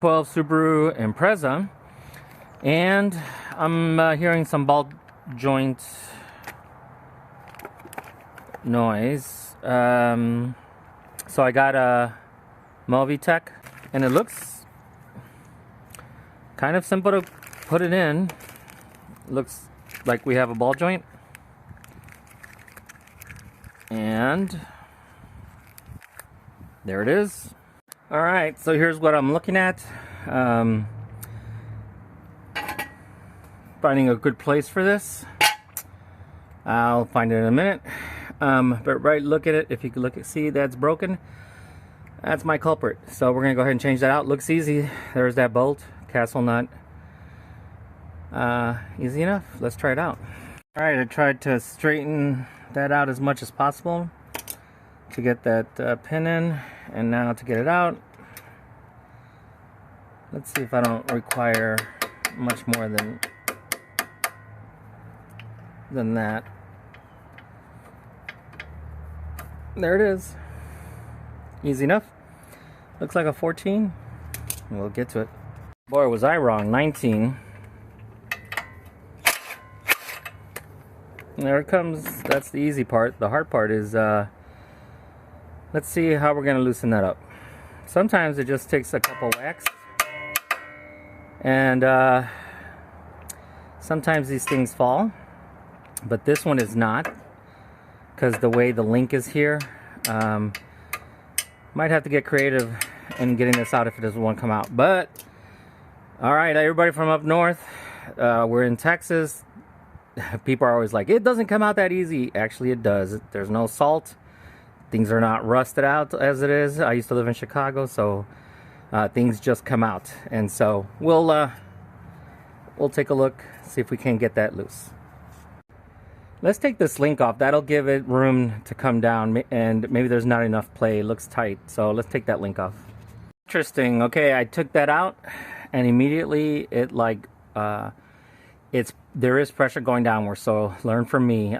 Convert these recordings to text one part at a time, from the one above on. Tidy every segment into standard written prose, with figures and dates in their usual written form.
12 Subaru Impreza, and I'm hearing some ball joint noise. So I got a Movitech, and it looks kind of simple to put it in. Looks like we have a ball joint, and there it is. All right, so here's what I'm looking at. Finding a good place for this. I'll find it in a minute. But look at it. If you can see that's broken. That's my culprit. So we're gonna go ahead and change that out. Looks easy. There's that bolt, castle nut. Easy enough. Let's try it out. All right, I tried to straighten that out as much as possible to get that pin in, and now to get it out. Let's see if I don't require much more than that. There it is. Easy enough. Looks like a 14. We'll get to it. Boy, was I wrong. 19. And there it comes. That's the easy part. The hard part is let's see how we're gonna loosen that up. Sometimes it just takes a couple whacks, and sometimes these things fall, but this one is not, because the way the link is here. Might have to get creative in getting this out if it doesn't want to come out. But all right, everybody from up north, we're in Texas. People are always like, it doesn't come out that easy. Actually, it does. There's no salt. Things are not rusted out as it is. I used to live in Chicago, so things just come out. And so we'll take a look, see if we can get that loose. Let's take this link off. That'll give it room to come down, and maybe there's not enough play. It looks tight, so let's take that link off. Interesting. Okay, I took that out, and immediately it there is pressure going downward. So learn from me.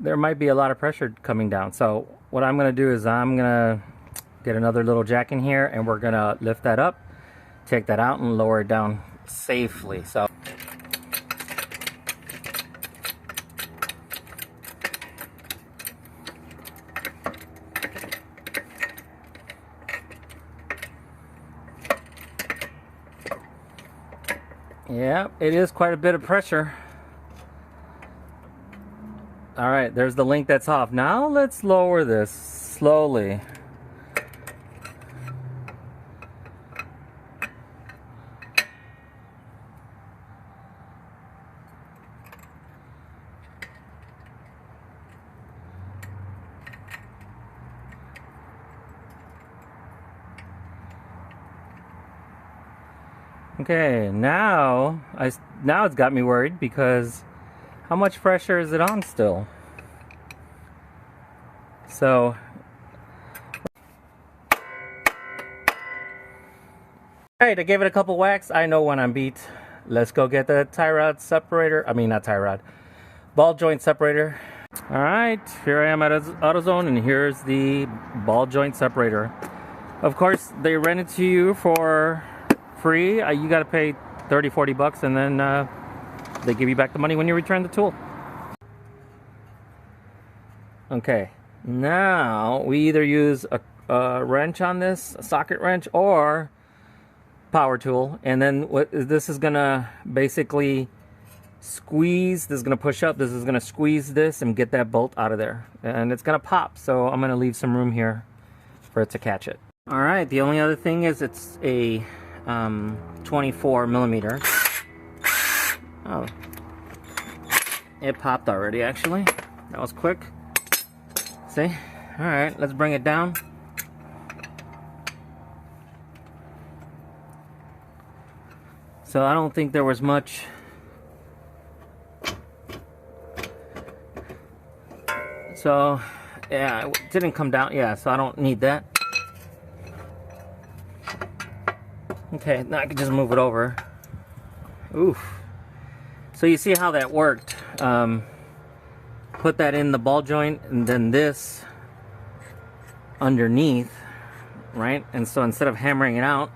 There might be a lot of pressure coming down. So what I'm going to do is I'm going to get another little jack in here, and we're going to lift that up, take that out, and lower it down safely. So yeah, it is quite a bit of pressure. All right, there's the link that's off. Now let's lower this slowly. Okay, now it's got me worried, because how much pressure is it on still? So alright, I gave it a couple whacks. I know when I'm beat. Let's go get the tie rod separator. I mean, not tie rod, ball joint separator. Alright, here I am at AutoZone, and here's the ball joint separator. Of course, they rent it to you for free. You got to pay 30-40 bucks, and then they give you back the money when you return the tool. Okay, now we either use a wrench on this, a socket wrench, or power tool, and then this is gonna basically squeeze. This is gonna push up. This is gonna squeeze this and get that bolt out of there, and it's gonna pop. So I'm gonna leave some room here for it to catch it. All right. The only other thing is it's a 24 millimeter. Oh, it popped already. Actually, that was quick. See? All right, let's bring it down. So I don't think there was much. So yeah, it didn't come down. Yeah, so I don't need that. Okay, now I can just move it over. Oof. So you see how that worked. Put that in the ball joint, and then this underneath, right? And so instead of hammering it out,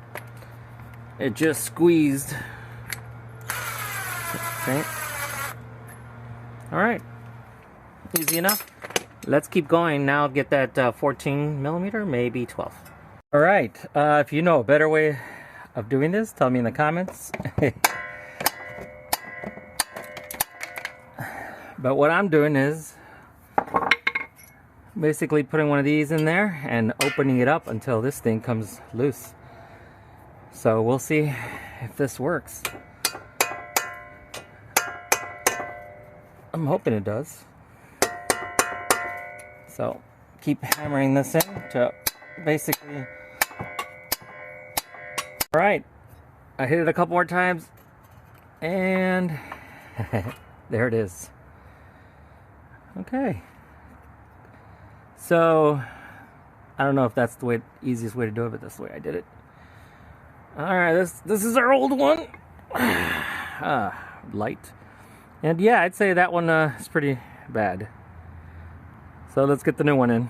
it just squeezed. Okay. All right. Easy enough. Let's keep going now. Get that 14 millimeter, maybe 12. All right. If you know a better way of doing this, tell me in the comments. But what I'm doing is basically putting one of these in there and opening it up until this thing comes loose. So we'll see if this works. I'm hoping it does. So keep hammering this in to basically. All right, I hit it a couple more times and there it is. Okay. So I don't know if that's the easiest way to do it, but that's the way I did it. All right, this is our old one. Light. And yeah, I'd say that one is pretty bad. So let's get the new one in.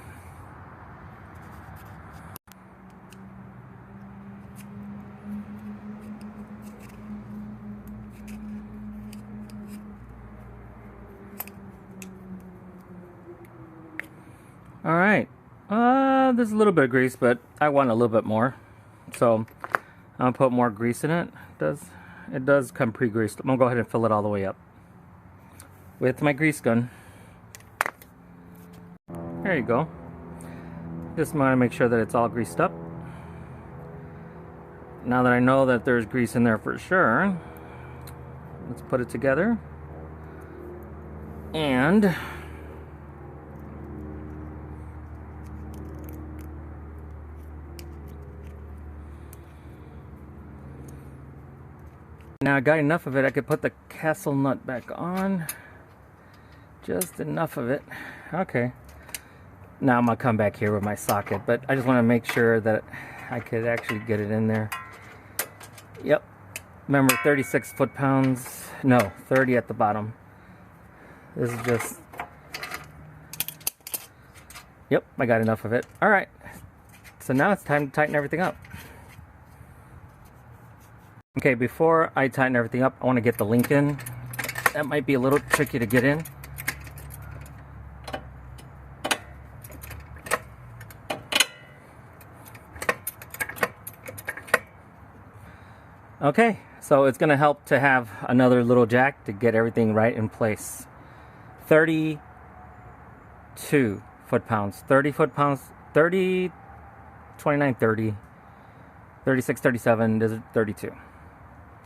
All right. There's a little bit of grease, but I want a little bit more. So I'll put more grease in it. It does come pre-greased. I'm gonna go ahead and fill it all the way up with my grease gun. There you go. Just want to make sure that it's all greased up. Now that I know that there's grease in there for sure, let's put it together. And now I got enough of it, I could put the castle nut back on. Just enough of it. Okay. Now I'm gonna come back here with my socket, but I just want to make sure that I could actually get it in there. Yep. Remember, 36 foot-pounds. No, 30 at the bottom. This is just. Yep, I got enough of it. All right. So now it's time to tighten everything up. Okay, before I tighten everything up, I want to get the link in. That might be a little tricky to get in. Okay, so it's going to help to have another little jack to get everything right in place. 32 foot-pounds, 30 foot-pounds, 30, 29, 30, 36, 37, this is 32.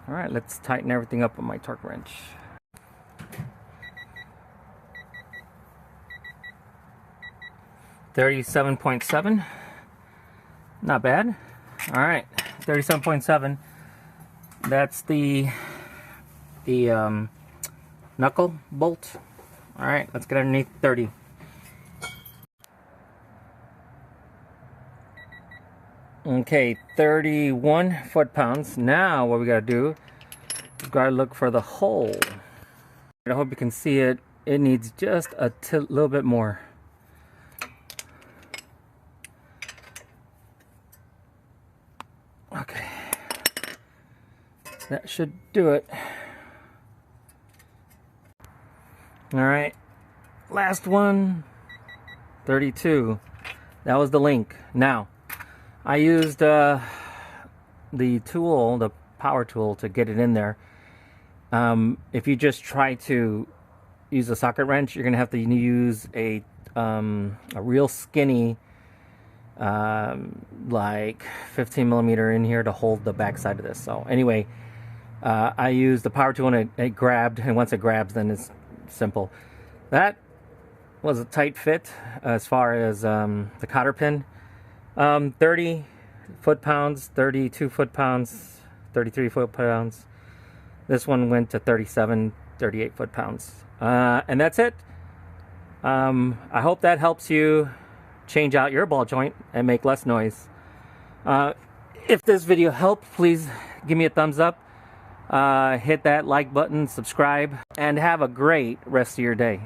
All right, let's tighten everything up with my torque wrench. $37.7, not bad. All right, 37.7. That's the knuckle bolt. All right, let's get underneath 30. Okay, 31 foot-pounds. Now what we gotta do is gotta look for the hole. I hope you can see it. It needs just a little bit more. Okay. That should do it. All right, last one, 32. That was the link. Now, I used the tool, the power tool, to get it in there. If you just try to use a socket wrench, you're gonna have to use a real skinny, like 15 millimeter in here to hold the back side of this. So anyway. I used the power tool and it grabbed, and once it grabs, then it's simple. That was a tight fit as far as the cotter pin. 30 foot-pounds, 32 foot-pounds, 33 foot-pounds. This one went to 37, 38 foot-pounds. And that's it. I hope that helps you change out your ball joint and make less noise. If this video helped, please give me a thumbs up. Hit that like button, subscribe, and have a great rest of your day.